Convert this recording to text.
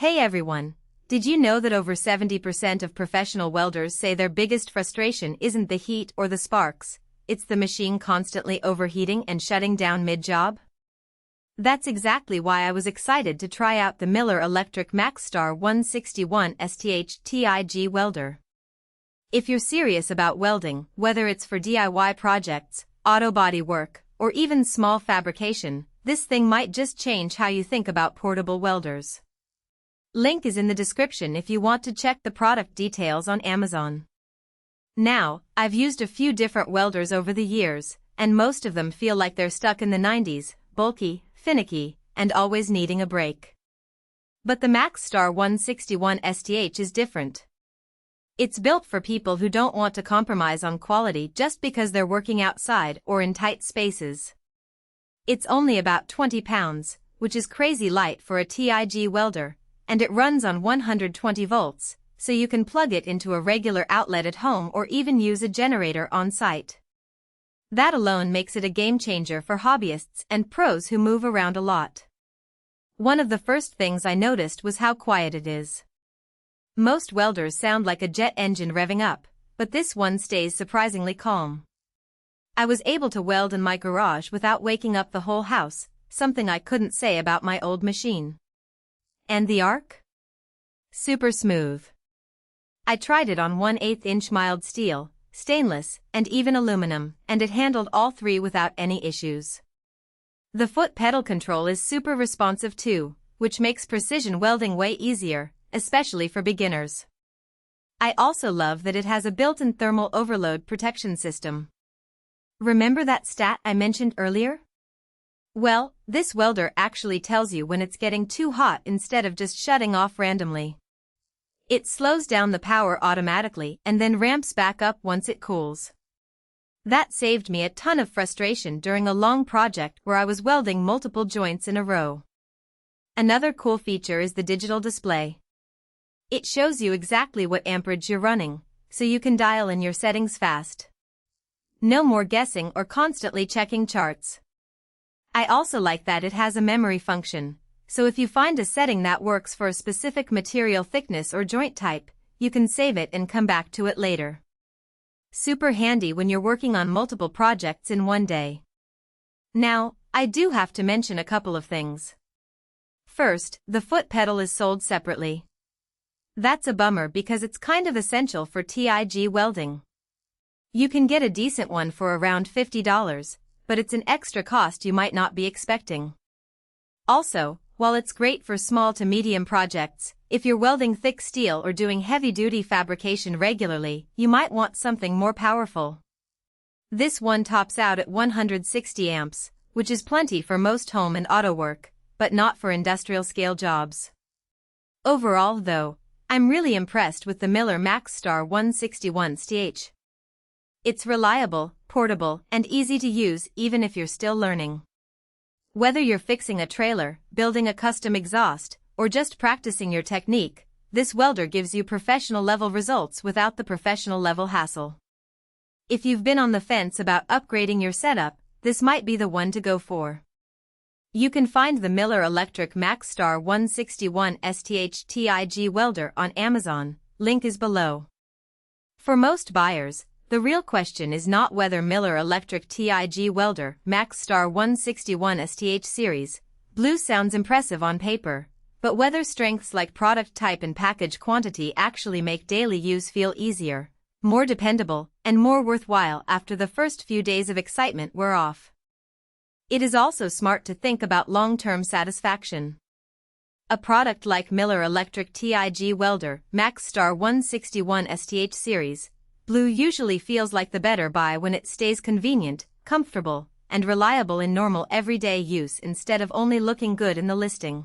Hey everyone! Did you know that over 70% of professional welders say their biggest frustration isn't the heat or the sparks, it's the machine constantly overheating and shutting down mid-job? That's exactly why I was excited to try out the Miller Electric Maxstar 161 STH TIG Welder. If you're serious about welding, whether it's for DIY projects, auto body work, or even small fabrication, this thing might just change how you think about portable welders. Link is in the description if you want to check the product details on Amazon. Now, I've used a few different welders over the years, and most of them feel like they're stuck in the 90s, bulky, finicky, and always needing a break. But the Maxstar 161 STH is different. It's built for people who don't want to compromise on quality just because they're working outside or in tight spaces. It's only about 20 pounds, which is crazy light for a TIG welder, and it runs on 120 volts, so you can plug it into a regular outlet at home or even use a generator on site. That alone makes it a game changer for hobbyists and pros who move around a lot. One of the first things I noticed was how quiet it is. Most welders sound like a jet engine revving up, but this one stays surprisingly calm. I was able to weld in my garage without waking up the whole house, something I couldn't say about my old machine. And the arc? Super smooth. I tried it on 1/8 inch mild steel, stainless, and even aluminum, and it handled all three without any issues. The foot pedal control is super responsive too, which makes precision welding way easier, especially for beginners. I also love that it has a built-in thermal overload protection system. Remember that stat I mentioned earlier? Well, this welder actually tells you when it's getting too hot instead of just shutting off randomly. It slows down the power automatically and then ramps back up once it cools. That saved me a ton of frustration during a long project where I was welding multiple joints in a row. Another cool feature is the digital display. It shows you exactly what amperage you're running, so you can dial in your settings fast. No more guessing or constantly checking charts. I also like that it has a memory function, so if you find a setting that works for a specific material thickness or joint type, you can save it and come back to it later. Super handy when you're working on multiple projects in one day. Now, I do have to mention a couple of things. First, the foot pedal is sold separately. That's a bummer because it's kind of essential for TIG welding. You can get a decent one for around $50, but it's an extra cost you might not be expecting. Also, while it's great for small to medium projects, if you're welding thick steel or doing heavy-duty fabrication regularly, you might want something more powerful. This one tops out at 160 amps, which is plenty for most home and auto work, but not for industrial-scale jobs. Overall, though, I'm really impressed with the Miller Maxstar 161 STH. It's reliable, portable, and easy to use even if you're still learning. Whether you're fixing a trailer, building a custom exhaust, or just practicing your technique, this welder gives you professional-level results without the professional-level hassle. If you've been on the fence about upgrading your setup, this might be the one to go for. You can find the Miller Electric Maxstar 161 STH TIG Welder on Amazon, link is below. For most buyers, the real question is not whether Miller Electric TIG Welder Maxstar 161 STH series blue sounds impressive on paper, but whether strengths like product type and package quantity actually make daily use feel easier, more dependable, and more worthwhile after the first few days of excitement wear off. It is also smart to think about long-term satisfaction. A product like Miller Electric TIG Welder Maxstar 161 STH series blue usually feels like the better buy when it stays convenient, comfortable, and reliable in normal everyday use instead of only looking good in the listing.